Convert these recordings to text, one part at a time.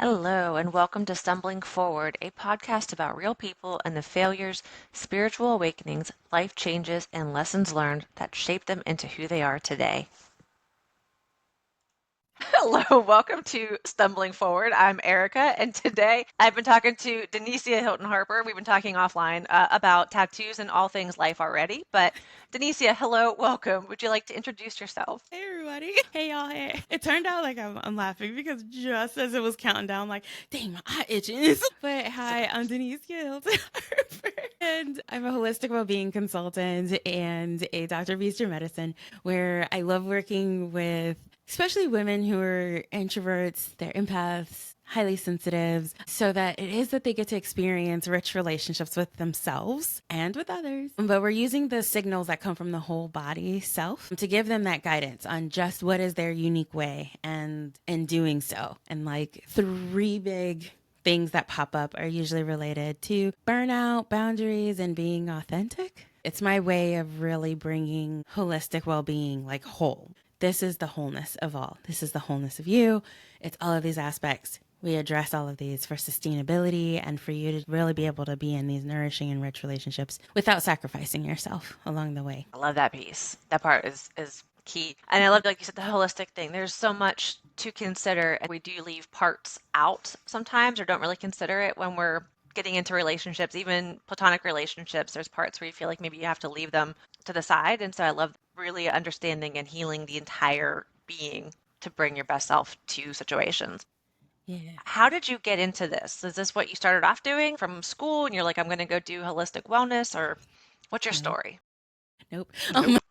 Hello, and welcome to Stumbling Forward, a podcast about real people and the failures, spiritual awakenings, life changes, and lessons learned that shape them into who they are today. Hello, welcome to Stumbling Forward. I'm Erika, and today I've been talking to De'Nicea Hilton Harper. We've been talking offline about tattoos and all things life already. But De'Nicea, hello, welcome. Would you like to introduce yourself? Hey everybody. Hey y'all. Hey. It turned out like I'm laughing because just as it was counting down, I'm like, dang, my eye itching. But hi, I'm De'Nicea Hilton Harper. And I'm a holistic well-being consultant and a doctor of Eastern medicine where I love working with especially women who are introverts, they're empaths, highly sensitives, so that it is that they get to experience rich relationships with themselves and with others. But we're using the signals that come from the whole body self to give them that guidance on just what is their unique way and in doing so. And like three big things that pop up are usually related to burnout, boundaries, and being authentic. It's my way of really bringing holistic well-being, like whole. This is the wholeness of all. This is the wholeness of you. It's all of these aspects. We address all of these for sustainability and for you to really be able to be in these nourishing and rich relationships without sacrificing yourself along the way. I love that piece. That part is key. And I love, like you said, the holistic thing. There's so much to consider. And we do leave parts out sometimes or don't really consider it when we're getting into relationships, even platonic relationships. There's parts where you feel like maybe you have to leave them to the side. And so I love really understanding and healing the entire being to bring your best self to situations. Yeah. How did you get into this? Is this what you started off doing from school and you're like, I'm going to go do holistic wellness, or what's your Nope. story? Nope. Nope.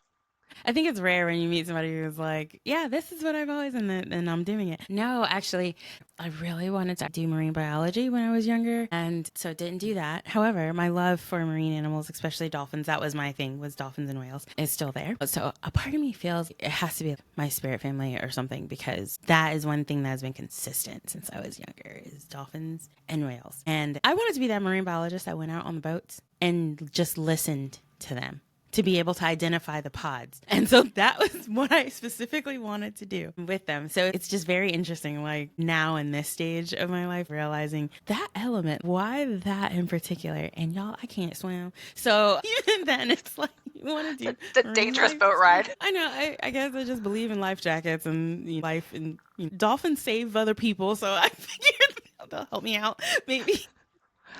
I think it's rare when you meet somebody who's like, yeah, this is what I've always done and I'm doing it. No, actually, I really wanted to do marine biology when I was younger. And so didn't do that. However, my love for marine animals, especially dolphins, that was my thing, was dolphins and whales, is still there. So a part of me feels it has to be my spirit family or something because that is one thing that has been consistent since I was younger is dolphins and whales. And I wanted to be that marine biologist that went out on the boats and just listened to them to be able to identify the pods. And so that was what I specifically wanted to do with them. So it's just very interesting, like now in this stage of my life, realizing that element, why that in particular? And y'all, I can't swim. So even then, it's like, you want to do The marine dangerous life? boat ride. I know. I guess I just believe in life jackets and life and dolphins save other people. So I figured they'll help me out, maybe.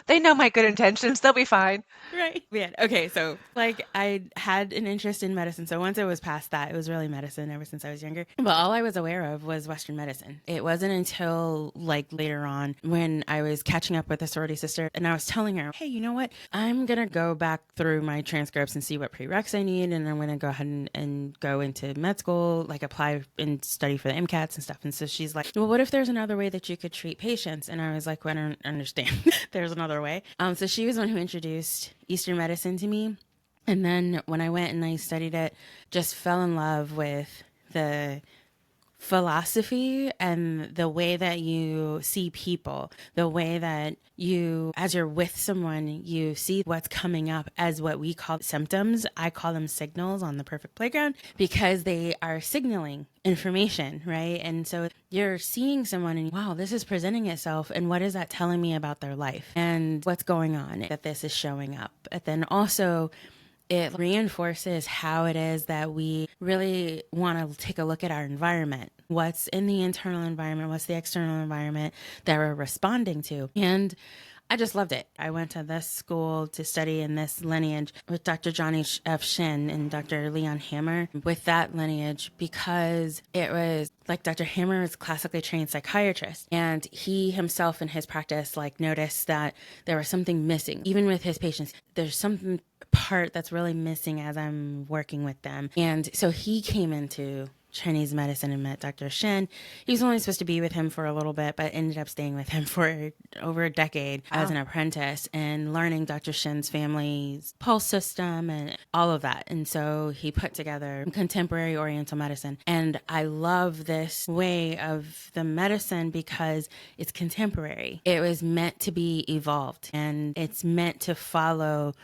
They know my good intentions. They'll be fine. Right. Yeah. Okay. So, like, I had an interest in medicine. So, once it was past that, it was really medicine ever since I was younger. But all I was aware of was Western medicine. It wasn't until, like, later on when I was catching up with a sorority sister and I was telling her, hey, you know what? I'm going to go back through my transcripts and see what prereqs I need. And I'm going to go ahead and go into med school, like, apply and study for the MCATs and stuff. And so she's like, well, what if there's another way that you could treat patients? And I was like, well, I don't understand. There's another way. So she was the one who introduced Eastern medicine to me. And then when I went and I studied it, just fell in love with the philosophy and the way that you see people, the way that you, as you're with someone, you see what's coming up as what we call symptoms. I call them signals on the perfect playground because they are signaling information, right? And so you're seeing someone and wow, this is presenting itself. And what is that telling me about their life and what's going on that this is showing up? But then also, it reinforces how it is that we really want to take a look at our environment. What's in the internal environment? What's the external environment that we're responding to? And I just loved it. I went to this school to study in this lineage with Dr. Johnny F. Shin and Dr. Leon Hammer with that lineage because it was like Dr. Hammer is a classically trained psychiatrist and he himself in his practice like noticed that there was something missing. Even with his patients, there's something part that's really missing as I'm working with them. And so he came into Chinese medicine and met Dr. Shen. He was only supposed to be with him for a little bit, but ended up staying with him for over a decade as an apprentice and learning Dr. Shen's family's pulse system and all of that. And so he put together contemporary Oriental medicine. And I love this way of the medicine because it's contemporary. It was meant to be evolved and it's meant to follow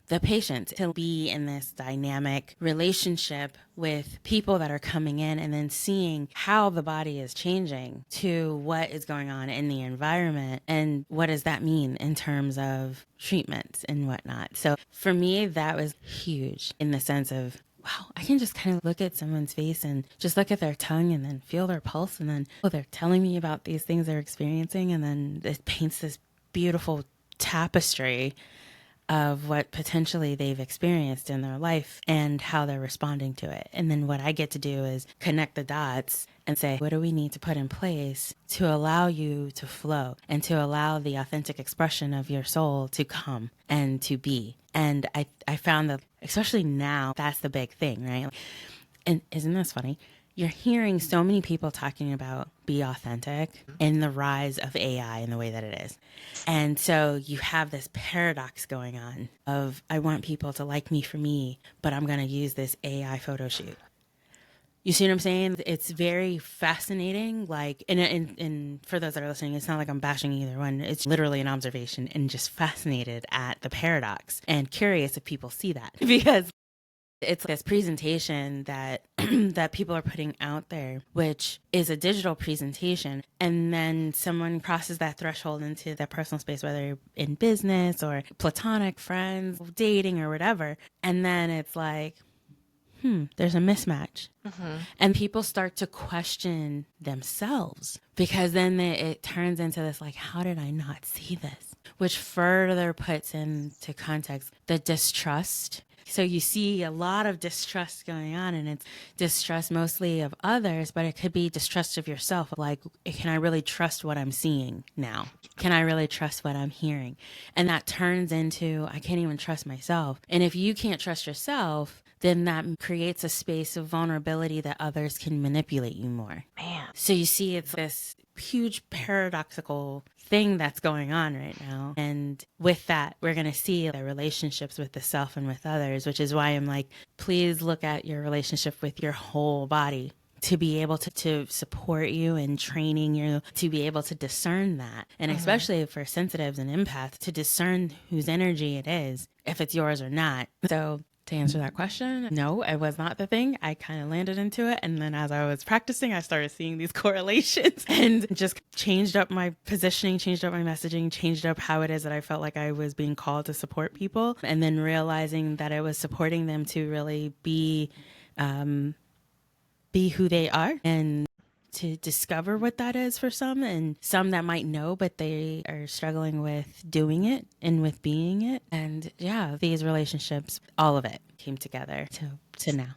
the patience to be in this dynamic relationship with people that are coming in and then seeing how the body is changing to what is going on in the environment and what does that mean in terms of treatments and whatnot. So for me, that was huge in the sense of, wow, I can just kind of look at someone's face and just look at their tongue and then feel their pulse. And then, oh, they're telling me about these things they're experiencing. And then it paints this beautiful tapestry of what potentially they've experienced in their life and how they're responding to it. And then what I get to do is connect the dots and say, what do we need to put in place to allow you to flow and to allow the authentic expression of your soul to come and to be? And I found that, especially now, that's the big thing, right? And isn't this funny? You're hearing so many people talking about be authentic and the rise of AI in the way that it is. And so you have this paradox going on of, I want people to like me for me, but I'm going to use this AI photo shoot. You see what I'm saying? It's very fascinating. Like, and for those that are listening, it's not like I'm bashing either one. It's literally an observation and just fascinated at the paradox and curious if people see that because it's this presentation that that people are putting out there, which is a digital presentation. And then someone crosses that threshold into their personal space, whether in business or platonic friends, dating or whatever. And then it's like, there's a mismatch. And people start to question themselves because then it turns into this like, how did I not see this? Which further puts into context the distrust. So you see a lot of distrust going on, and it's distrust mostly of others, but it could be distrust of yourself. Like, can I really trust what I'm seeing now? Can I really trust what I'm hearing? And that turns into, I can't even trust myself. And if you can't trust yourself, then that creates a space of vulnerability that others can manipulate you more. Man. So you see, it's this huge paradoxical thing that's going on right now. And with that, we're going to see the relationships with the self and with others, which is why I'm like, please look at your relationship with your whole body to be able to support you and training you to be able to discern that. And especially for sensitives and empaths, to discern whose energy it is, if it's yours or not. So to answer that question, no, it was not the thing. I kind of landed into it. And then as I was practicing, I started seeing these correlations and just changed up my positioning, changed up my messaging, changed up how it is that I felt like I was being called to support people. And then realizing that I was supporting them to really be who they are and to discover what that is for some, and some that might know, but they are struggling with doing it and with being it. And yeah, these relationships, all of it came together to now.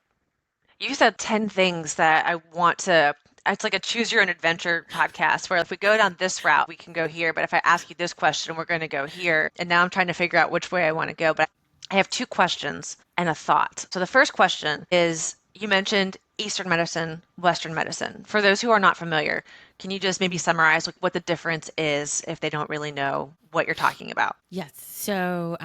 You said 10 things that I want to. It's like a choose your own adventure podcast where if we go down this route, we can go here. But if I ask you this question, we're going to go here. And now I'm trying to figure out which way I want to go. But I have two questions and a thought. So the first question is, you mentioned Eastern medicine, Western medicine. For those who are not familiar, can you just maybe summarize what the difference is if they don't really know what you're talking about? Yes. So,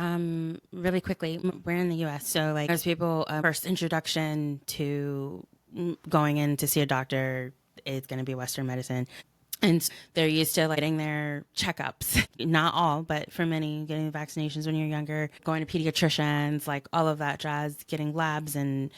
really quickly, we're in the US. So, like, most people, first introduction to going in to see a doctor is going to be Western medicine. And they're used to getting their checkups. Not all, but for many, getting vaccinations when you're younger, going to pediatricians, like all of that jazz, getting labs and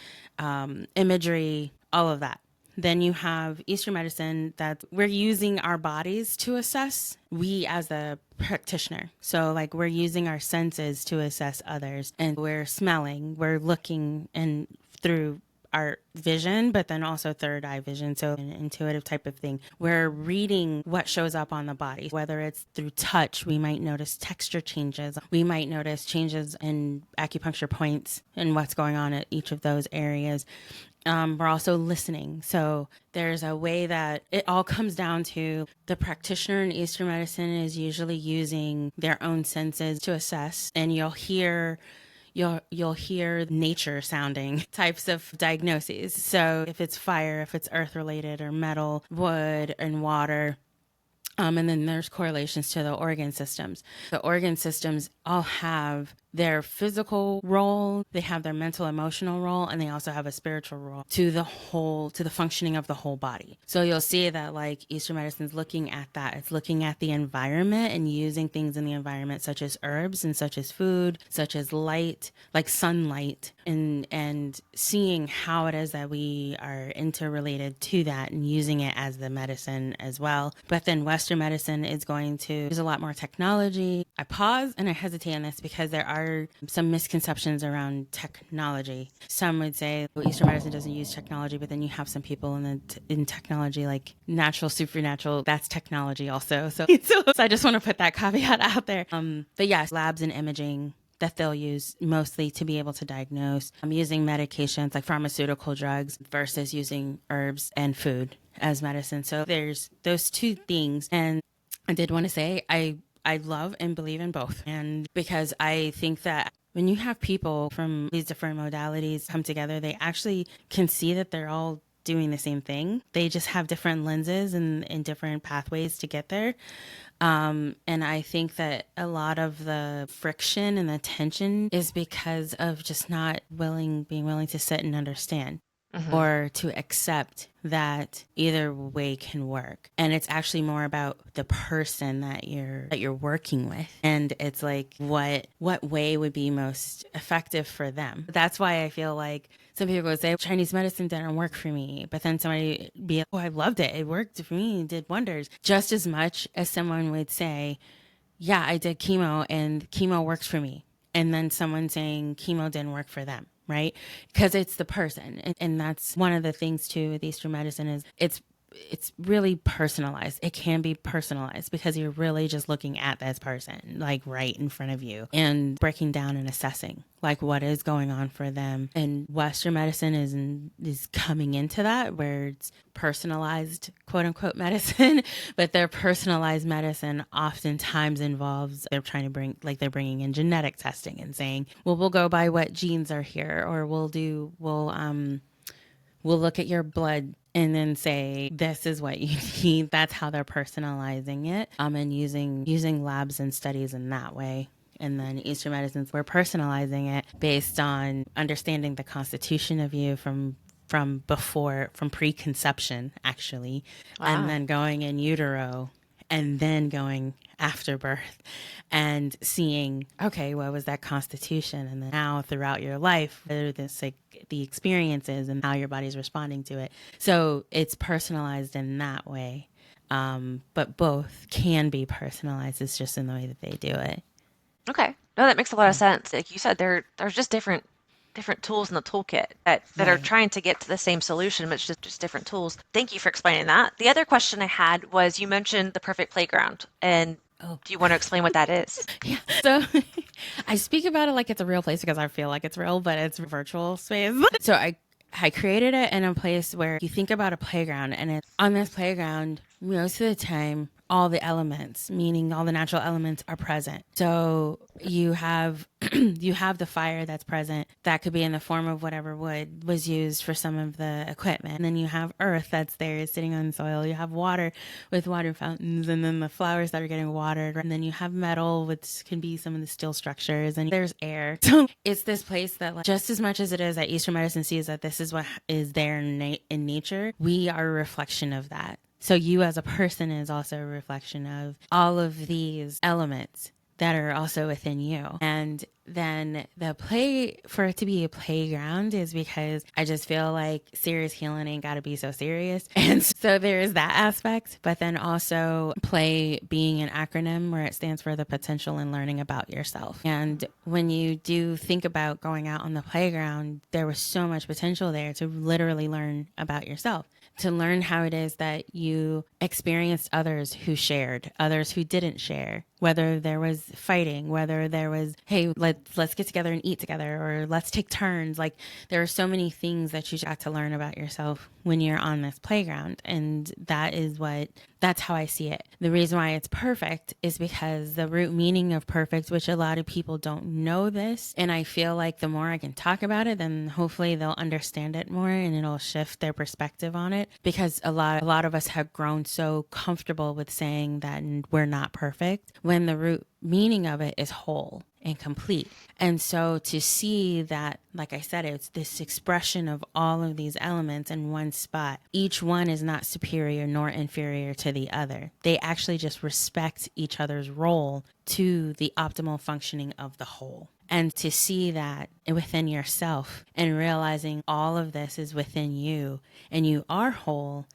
imagery, all of that. Then you have Eastern medicine that we're using our bodies to assess, we as a practitioner. So like we're using our senses to assess others, and we're smelling, we're looking and through our vision, but then also third eye vision. So an intuitive type of thing. We're reading what shows up on the body, whether it's through touch, we might notice texture changes. We might notice changes in acupuncture points and what's going on at each of those areas. We're also listening. So there's a way that it all comes down to the practitioner in Eastern medicine is usually using their own senses to assess, and you'll hear nature sounding types of diagnoses. So if it's fire, if it's earth related, or metal, wood, and water, And then there's correlations to the organ systems. The organ systems all have their physical role, they have their mental, emotional role, and they also have a spiritual role to the whole, to the functioning of the whole body. So you'll see that like Eastern medicine is looking at that. It's looking at the environment and using things in the environment, such as herbs and such as food, such as light, like sunlight, and seeing how it is that we are interrelated to that and using it as the medicine as well. But then Western medicine is going to use a lot more technology. I pause and I hesitate on this because there are some misconceptions around technology. Some would say, well, Eastern medicine doesn't use technology, but then you have some people in technology, like natural, supernatural, that's technology also. So I just want to put that caveat out there. But yes, labs and imaging that they'll use mostly to be able to diagnose. I'm using medications like pharmaceutical drugs versus using herbs and food as medicine. So there's those two things. And I did want to say, I love and believe in both. And because I think that when you have people from these different modalities come together, they actually can see that they're all doing the same thing. They just have different lenses and different pathways to get there. And I think that a lot of the friction and the tension is because of just not being willing to sit and understand. Mm-hmm. Or to accept that either way can work. And it's actually more about the person that you're working with. And it's like what way would be most effective for them. That's why I feel like some people would say Chinese medicine didn't work for me, but then somebody be like, oh, I loved it. It worked for me, it did wonders. Just as much as someone would say, yeah, I did chemo and chemo works for me. And then someone saying chemo didn't work for them. Right? Because it's the person. And that's one of the things too with Eastern medicine is it's really personalized. It can be personalized because you're really just looking at this person like right in front of you and breaking down and assessing like what is going on for them. And Western medicine is coming into that where it's personalized quote unquote medicine, but their personalized medicine oftentimes involves they're trying to bring like they're bringing in genetic testing and saying, well, we'll go by what genes are here, or we'll look at your blood and then say, this is what you need. That's how they're personalizing it. And using labs and studies in that way. And then Eastern medicines, we're personalizing it based on understanding the constitution of you from preconception, actually, and Wow. then going in utero and then going after birth and seeing, okay, what was that constitution? And then now throughout your life, whether this like the experiences and how your body's responding to it. So it's personalized in that way. But both can be personalized. It's just in the way that they do it. Okay. No, that makes a lot of sense. Like you said, there's just different tools in the toolkit that are Right. trying to get to the same solution, but it's just different tools. Thank you for explaining that. The other question I had was you mentioned the perfect playground, and Oh, do you want to explain what that is? yeah. So I speak about it like it's a real place because I feel like it's real, but it's virtual space. So I created it in a place where you think about a playground, and it's on this playground most of the time all the elements, meaning all the natural elements, are present. So you have you have the fire that's present that could be in the form of whatever wood was used for some of the equipment. And then you have earth that's there sitting on soil. You have water with water fountains, and then the flowers that are getting watered. And then you have metal, which can be some of the steel structures, and there's air. So it's this place that, like, just as much as it is that Eastern medicine sees that this is what is there in nature, we are a reflection of that. So you as a person is also a reflection of all of these elements that are also within you. And then for it to be a playground is because I just feel like serious healing ain't got to be so serious. And so there is that aspect, but then also play being an acronym where it stands for the potential and learning about yourself. And when you do think about going out on the playground, there was so much potential there to literally learn about yourself, to learn how it is that you experienced others who shared, others who didn't share, whether there was fighting, whether there was, hey, let's get together and eat together, or let's take turns. Like, there are so many things that you got to learn about yourself when you're on this playground. And that's how I see it. The reason why it's perfect is because the root meaning of perfect, which a lot of people don't know this. And I feel like the more I can talk about it, then hopefully they'll understand it more and it'll shift their perspective on it. Because a lot of us have grown so comfortable with saying that we're not perfect, when the root meaning of it is whole and complete. And so to see that, like I said, it's this expression of all of these elements in one spot. Each one is not superior nor inferior to the other. They actually just respect each other's role to the optimal functioning of the whole. And to see that within yourself and realizing all of this is within you and you are whole,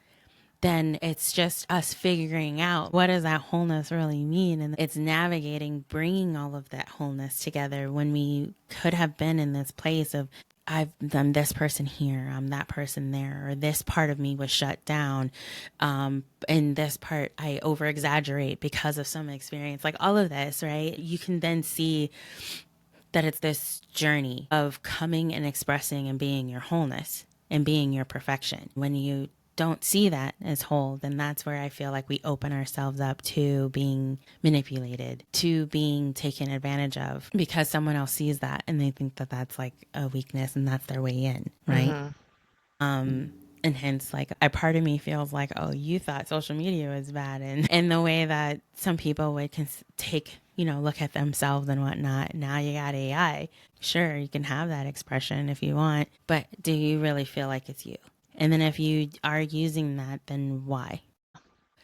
then it's just us figuring out what does that wholeness really mean. And it's navigating, bringing all of that wholeness together when we could have been in this place of, I'm this person here, I'm that person there, or this part of me was shut down. In this part, I over exaggerate because of some experience, like all of this, right? You can then see that it's this journey of coming and expressing and being your wholeness and being your perfection. When you don't see that as whole, then that's where I feel like we open ourselves up to being manipulated, to being taken advantage of, because someone else sees that and they think that that's like a weakness and that's their way in, right? And hence, like, a part of me feels like, oh, you thought social media was bad, and in the way that some people would take, look at themselves and whatnot. Now you got AI. Sure, you can have that expression if you want, but do you really feel like it's you? And then if you are using that, then why?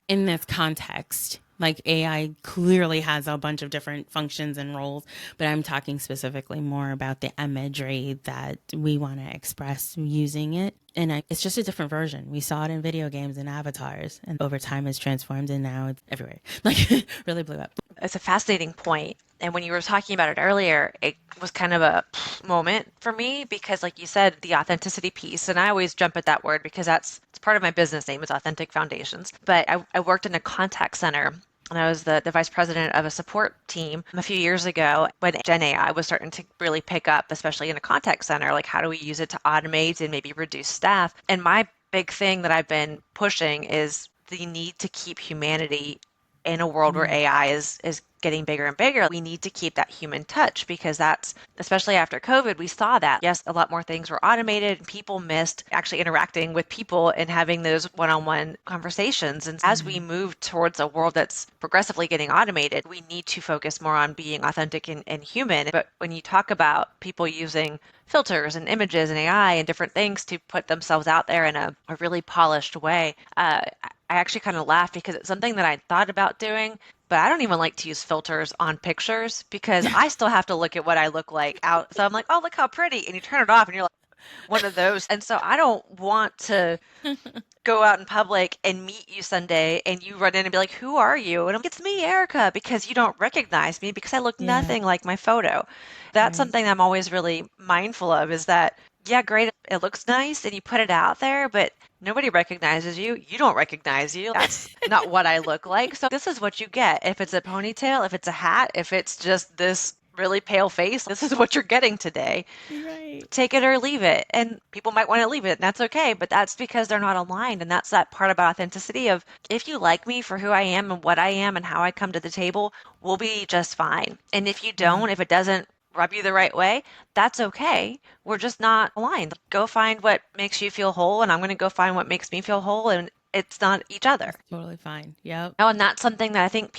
In this context, like, AI clearly has a bunch of different functions and roles, but I'm talking specifically more about the imagery that we want to express using it. And it's just a different version. We saw it in video games and avatars, and over time it's transformed, and now it's everywhere. Like, really blew up. It's a fascinating point. And when you were talking about it earlier, it was kind of a moment for me because, like you said, the authenticity piece, and I always jump at that word because it's part of my business name is Authentic Foundations. But I worked in a contact center and I was the vice president of a support team a few years ago when Gen AI was starting to really pick up, especially in a contact center. Like, how do we use it to automate and maybe reduce staff? And my big thing that I've been pushing is the need to keep humanity in a world where AI is getting bigger and bigger. We need to keep that human touch because that's, especially after COVID, we saw that. Yes, a lot more things were automated and people missed actually interacting with people and having those one-on-one conversations. And as we move towards a world that's progressively getting automated, we need to focus more on being authentic and human. But when you talk about people using filters and images and AI and different things to put themselves out there in a really polished way, I actually kind of laugh because it's something that I thought about doing, but I don't even like to use filters on pictures because I still have to look at what I look like out. So I'm like, oh, look how pretty. And you turn it off and you're like, one of those. And so I don't want to go out in public and meet you Sunday and you run in and be like, who are you? And I'm like, it's me, Erica, because you don't recognize me because I look Yeah, nothing like my photo. That's right. something I'm always really mindful of is that, yeah, great, it looks nice and you put it out there, but nobody recognizes you. You don't recognize you. That's not what I look like. So this is what you get. If it's a ponytail, if it's a hat, if it's just this really pale face, this is what you're getting today. Right. Take it or leave it. And people might want to leave it, and that's okay, but that's because they're not aligned. And that's that part about authenticity of if you like me for who I am and what I am and how I come to the table, we'll be just fine. And if you Yeah. don't, if it doesn't rub you the right way, that's okay. We're just not aligned. Go find what makes you feel whole, and I'm going to go find what makes me feel whole, and it's not each other. It's totally fine. Yep. Oh, and that's something that I think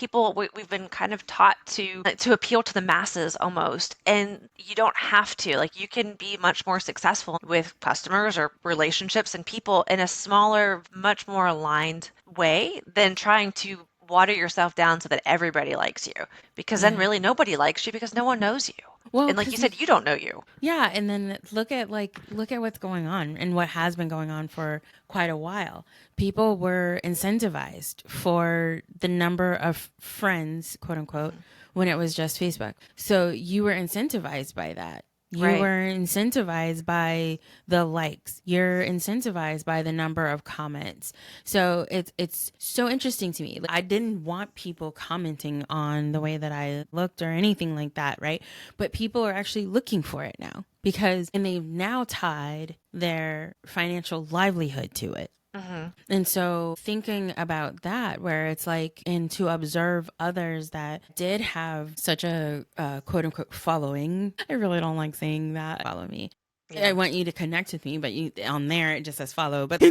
we've been kind of taught to appeal to the masses almost, and you don't have to. Like, you can be much more successful with customers or relationships and people in a smaller, much more aligned way than trying to water yourself down so that everybody likes you, because then Yeah. really nobody likes you because no one knows you. Well, And like you because said, you don't know you. yeah, and then look at what's going on and what has been going on for quite a while. People were incentivized for the number of friends, quote unquote, when it was just Facebook. So you were incentivized by that. You Right. were incentivized by the likes. You're incentivized by the number of comments. So it's so interesting to me. Like, I didn't want people commenting on the way that I looked or anything like that, right? But people are actually looking for it now because and they've now tied their financial livelihood to it. Hmm. And so thinking about that, where it's like, and to observe others that did have such a quote unquote following. I really don't like saying that. Follow me. I Yeah. want you to connect with me, but you on there it just says follow, but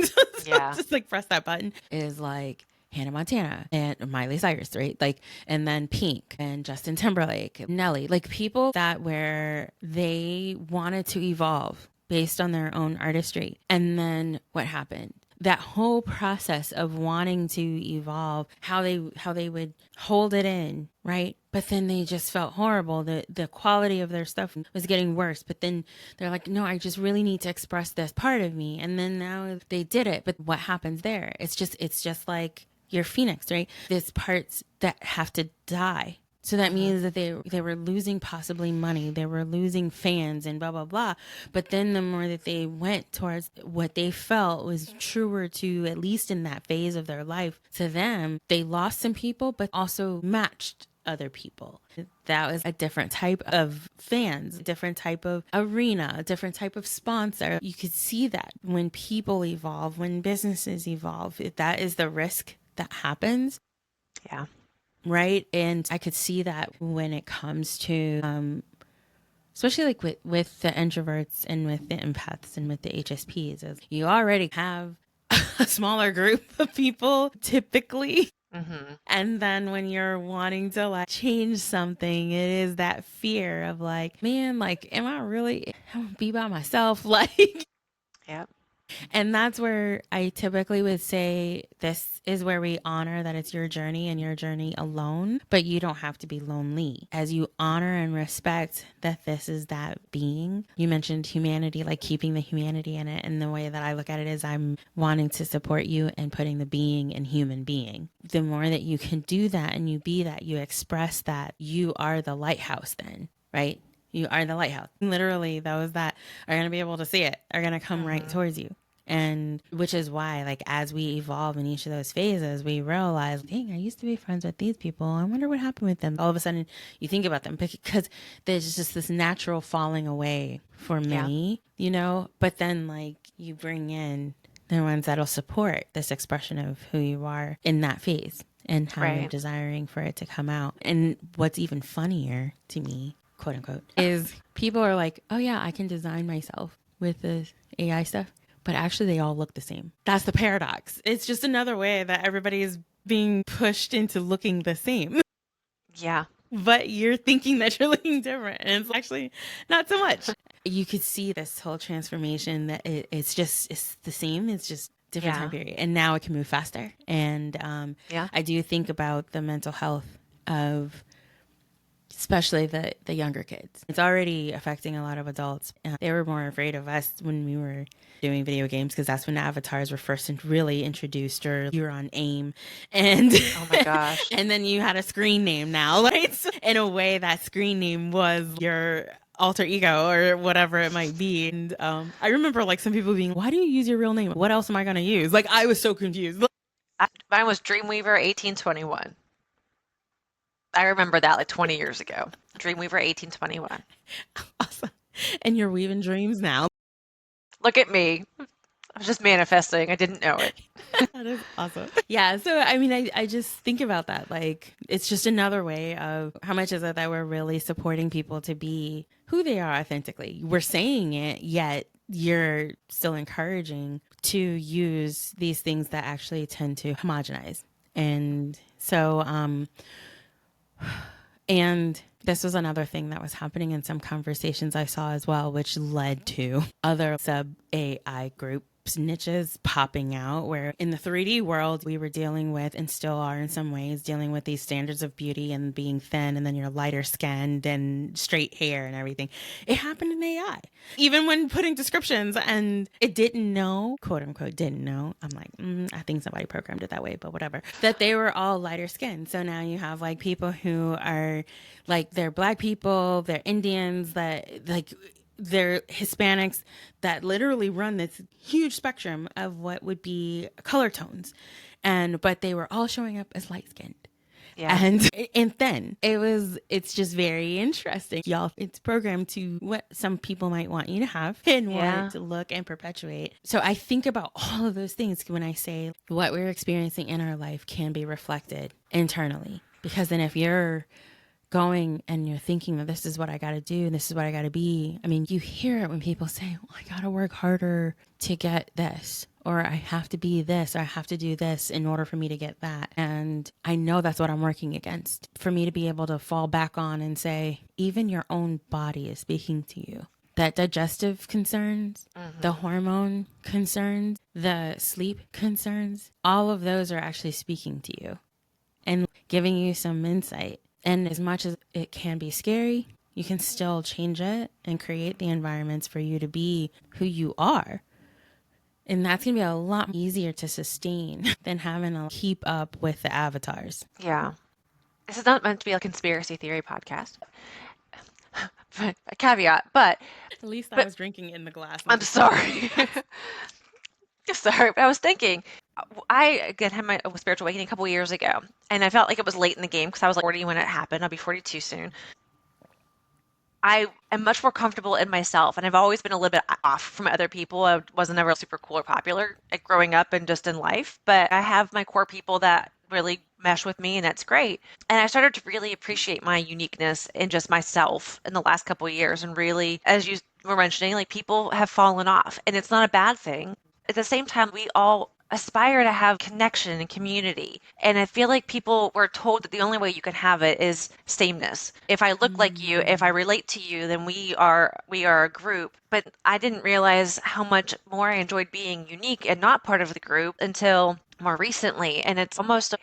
Yeah. just like press that button is like Hannah Montana and Miley Cyrus, right? Like, and then Pink and Justin Timberlake, Nelly, like people that where they wanted to evolve based on their own artistry. And then what happened? That whole process of wanting to evolve, how they would hold it in, right? But then they just felt horrible. The quality of their stuff was getting worse. But then they're like, no, I just really need to express this part of me. And then now they did it. But what happens there? It's just like your phoenix, right? There's parts that have to die. So that Hmm. means that they were losing possibly money, they were losing fans and blah blah blah. But then the more that they went towards what they felt was truer to at least in that phase of their life, to them, they lost some people, but also matched other people. That was a different type of fans, a different type of arena, a different type of sponsor. You could see that when people evolve, when businesses evolve, that is the risk that happens, Yeah. right? And I could see that when it comes to especially like with the introverts and with the empaths and with the HSPs, is you already have a smaller group of people typically. Hmm. And then when you're wanting to like change something, it is that fear of like, man, like, am I really I'm gonna be by myself? Like, Yep. and that's where I typically would say this is where we honor that it's your journey and your journey alone, but you don't have to be lonely. As you honor and respect that this is that being. You mentioned humanity, like keeping the humanity in it. And the way that I look at it is I'm wanting to support you and putting the being in human being. The more that you can do that and you be that, you express that, you are the lighthouse then, right? You are the lighthouse. Literally, those that are going to be able to see it are going to come right Hmm. towards you. And which is why, like, as we evolve in each of those phases, we realize, dang, I used to be friends with these people. I wonder what happened with them. All of a sudden, you think about them because there's just this natural falling away for Yeah. many, you know? But then, like, you bring in the ones that'll support this expression of who you are in that phase and how you're Right. desiring for it to come out. And what's even funnier to me, quote unquote, is people are like, oh, yeah, I can design myself with the AI stuff. But actually, they all look the same. That's the paradox. It's just another way that everybody is being pushed into looking the same. Yeah. But you're thinking that you're looking different. And it's actually not so much. You could see this whole transformation that it's the same. It's just different time Yeah. period. And now it can move faster. And Yeah. I do think about the mental health of especially the younger kids. It's already affecting a lot of adults. They were more afraid of us when we were doing video games because that's when avatars were first really introduced, or you were on AIM, and Oh my gosh. and then you had a screen name now, right? So in a way, that screen name was your alter ego or whatever it might be. And I remember like some people being, "Why do you use your real name? What else am I going to use?" Like I was so confused. Mine was Dreamweaver 1821. I remember that like 20 years ago. Dreamweaver 1821. Awesome. And you're weaving dreams now. Look at me. I was just manifesting. I didn't know it. That is awesome. Yeah. So, I mean, I just think about that. Like, it's just another way of how much is it that we're really supporting people to be who they are authentically. We're saying it, yet you're still encouraging to use these things that actually tend to homogenize. And so, and this was another thing that was happening in some conversations I saw as well, which led to other sub AI groups niches popping out, where in the 3D world we were dealing with, and still are in some ways, dealing with these standards of beauty and being thin and then you're lighter skinned and straight hair and everything. It happened in AI. Even when putting descriptions, and it didn't know, quote unquote, didn't know. I'm like, I think somebody programmed it that way, but whatever. That they were all lighter skinned. So now you have like people who are like, they're black people, they're Indians, that like they're Hispanics that literally run this huge spectrum of what would be color tones. But they were all showing up as light skinned. Yeah. And then it's just very interesting. Y'all, it's programmed to what some people might want you to have and want Yeah. it to look and perpetuate. So I think about all of those things when I say what we're experiencing in our life can be reflected internally. Because then if you're going and you're thinking that this is what I got to do and this is what I got to be. I mean, you hear it when people say, oh, I got to work harder to get this, or I have to be this, or I have to do this in order for me to get that. And I know that's what I'm working against. For me to be able to fall back on and say, even your own body is speaking to you. That digestive concerns, the hormone concerns, the sleep concerns, all of those are actually speaking to you and giving you some insight. And as much as it can be scary, you can still change it and create the environments for you to be who you are. And that's going to be a lot easier to sustain than having to keep up with the avatars. Yeah. This is not meant to be a conspiracy theory podcast. A caveat, but At least I but was drinking in the glass. I'm sorry. Sorry, but I was thinking, I again had my spiritual awakening a couple years ago, and I felt like it was late in the game because I was like 40 when it happened. I'll be 42 soon. I am much more comfortable in myself, and I've always been a little bit off from other people. I wasn't ever super cool or popular like, growing up and just in life, but I have my core people that really mesh with me, and that's great. And I started to really appreciate my uniqueness in just myself in the last couple of years, and really, as you were mentioning, like people have fallen off, and it's not a bad thing. At the same time, we all aspire to have connection and community. And I feel like people were told that the only way you can have it is sameness. If I look like you, if I relate to you, then we are a group. But I didn't realize how much more I enjoyed being unique and not part of the group until more recently. And it's almost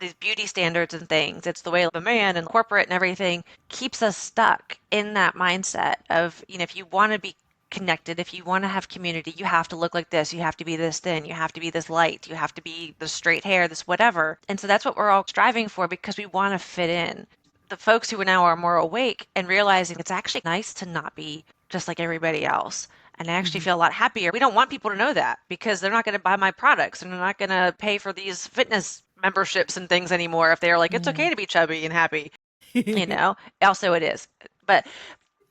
these beauty standards and things. It's the way of a man and corporate and everything keeps us stuck in that mindset of, if you want to be connected, if you want to have community, you have to look like this, you have to be this thin, you have to be this light, you have to be the straight hair, this whatever. And so that's what we're all striving for because we want to fit in. The folks who now are more awake and realizing it's actually nice to not be just like everybody else. And I actually feel a lot happier. We don't want people to know that because they're not going to buy my products and they're not going to pay for these fitness memberships and things anymore if they're like, it's okay to be chubby and happy. Also it is. But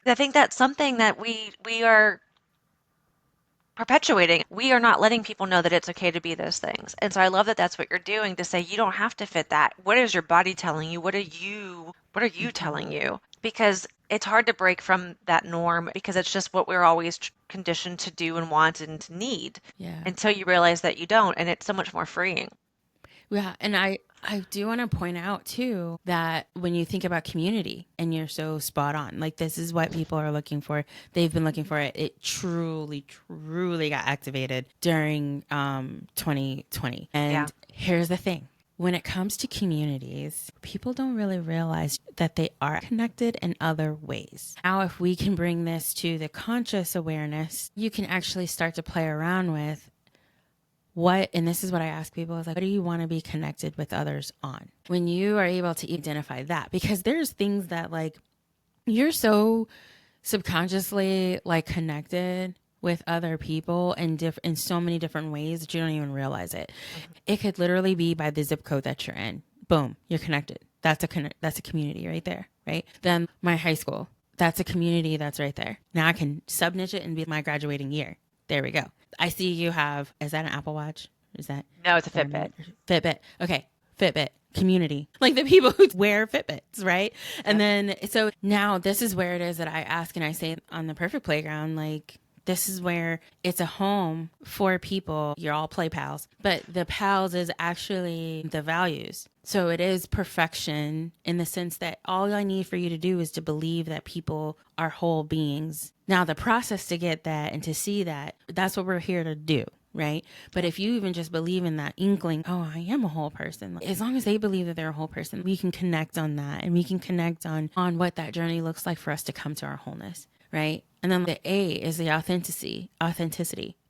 I think that's something that we are perpetuating. We are not letting people know that it's okay to be those things. And so I love that that's what you're doing to say you don't have to fit that. What is your body telling you? What are you telling you? Because it's hard to break from that norm because it's just what we're always conditioned to do and want and need. Yeah. Until you realize that you don't, and it's so much more freeing. Yeah. And I do want to point out too that when you think about community and you're so spot on, like this is what people are looking for. They've been looking for it. It truly, truly got activated during 2020. And Yeah. here's the thing. When it comes to communities, people don't really realize that they are connected in other ways. Now, if we can bring this to the conscious awareness, you can actually start to play around with and this is what I ask people is like, what do you want to be connected with others on? When you are able to identify that, because there's things that like you're so subconsciously like connected with other people in so many different ways that you don't even realize it. It could literally be by the zip code that you're in. Boom, you're connected. That's a community right there, right? Then my high school, that's a community that's right there. Now I can sub-niche it and be my graduating year. There we go. I see you have, is that an Apple Watch? Is that? No, it's a Fitbit. Fitbit. Okay. Fitbit community. Like the people who wear Fitbits, right? And then, so now this is where it is that I ask and I say on the Perfect Playground, like, this is where it's a home for people. You're all play pals, but the pals is actually the values. So it is perfection in the sense that all I need for you to do is to believe that people are whole beings. Now, the process to get that and to see that, that's what we're here to do. Right. But if you even just believe in that inkling, oh, I am a whole person. As long as they believe that they're a whole person, we can connect on that and we can connect on what that journey looks like for us to come to our wholeness. Right. And then the A is the authenticity.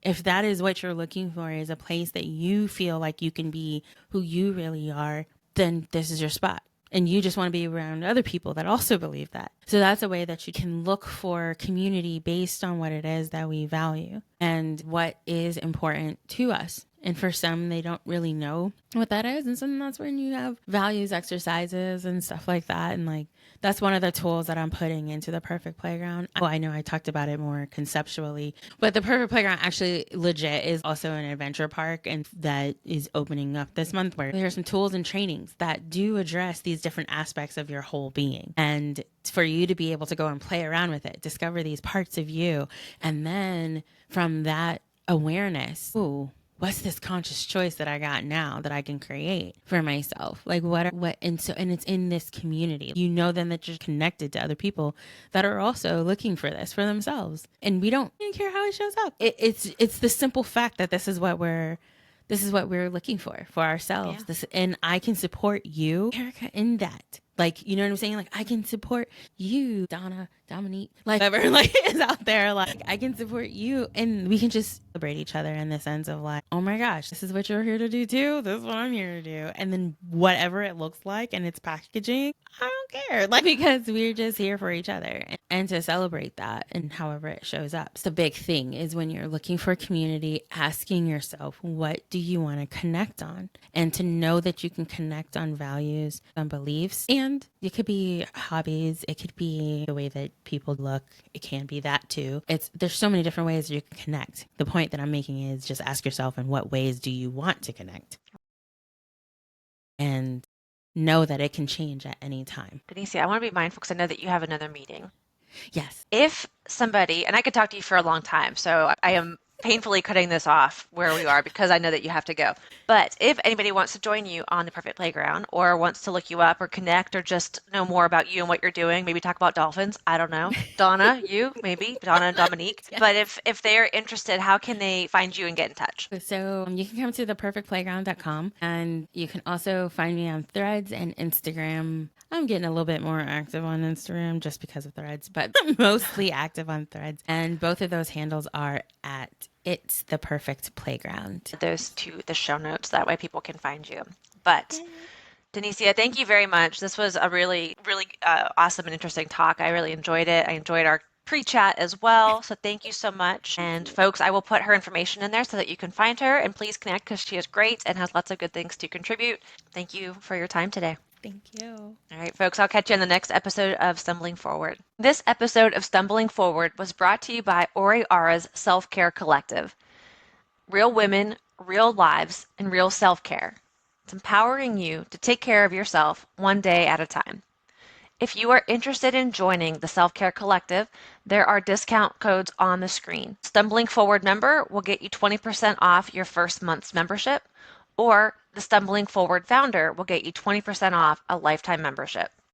If that is what you're looking for, is a place that you feel like you can be who you really are, then this is your spot. And you just want to be around other people that also believe that. So that's a way that you can look for community based on what it is that we value and what is important to us. And for some, they don't really know what that is. And so that's when you have values exercises and stuff like that. And like, that's one of the tools that I'm putting into the Perfect Playground. Oh, I know I talked about it more conceptually, but the Perfect Playground actually legit is also an adventure park and that is opening up this month where there's some tools and trainings that do address these different aspects of your whole being. And for you to be able to go and play around with it, discover these parts of you. And then from that awareness, ooh, what's this conscious choice that I got now that I can create for myself? Like and it's in this community. You know then that you're connected to other people that are also looking for this for themselves. And we don't even care how it shows up. It's the simple fact that this is what we're looking for ourselves. Yeah. And I can support you, Erika, in that. Like, you know what I'm saying? Like, I can support you, Donna, Dominique, like, whoever like is out there. Like, I can support you, and we can just celebrate each other in the sense of like, oh my gosh, this is what you're here to do too. This is what I'm here to do, and then whatever it looks like and its packaging, I don't care. Like, because we're just here for each other and to celebrate that, and however it shows up. So the big thing is when you're looking for community, asking yourself, what do you want to connect on, and to know that you can connect on values, on beliefs, and it could be hobbies. It could be the way that people look. It can be that too. There's so many different ways you can connect. The point that I'm making is just ask yourself, in what ways do you want to connect? And know that it can change at any time. De'Nicea, I want to be mindful because I know that you have another meeting. Yes. If somebody, and I could talk to you for a long time, so I am painfully cutting this off where we are because I know that you have to go. But if anybody wants to join you on the Perfect Playground or wants to look you up or connect or just know more about you and what you're doing, maybe talk about dolphins, I don't know. Donna, you, maybe, Donna and Dominique. Yes. But if they're interested, how can they find you and get in touch? So you can come to theperfectplayground.com and you can also find me on Threads and Instagram. I'm getting a little bit more active on Instagram just because of Threads, but mostly active on Threads. And both of those handles are at It's the Perfect Playground. Those to the show notes. That way people can find you. But De'Nicea, thank you very much. This was a really, really awesome and interesting talk. I really enjoyed it. I enjoyed our pre-chat as well. So thank you so much. And folks, I will put her information in there so that you can find her and please connect because she is great and has lots of good things to contribute. Thank you for your time today. Thank you. All right, folks, I'll catch you in the next episode of Stumbling Forward. This episode of Stumbling Forward was brought to you by Ori Ara's Self-Care Collective. Real women, real lives, and real self-care. It's empowering you to take care of yourself one day at a time. If you are interested in joining the Self-Care Collective, there are discount codes on the screen. Stumbling Forward member will get you 20% off your first month's membership, or the Stumbling Forward founder will get you 20% off a lifetime membership.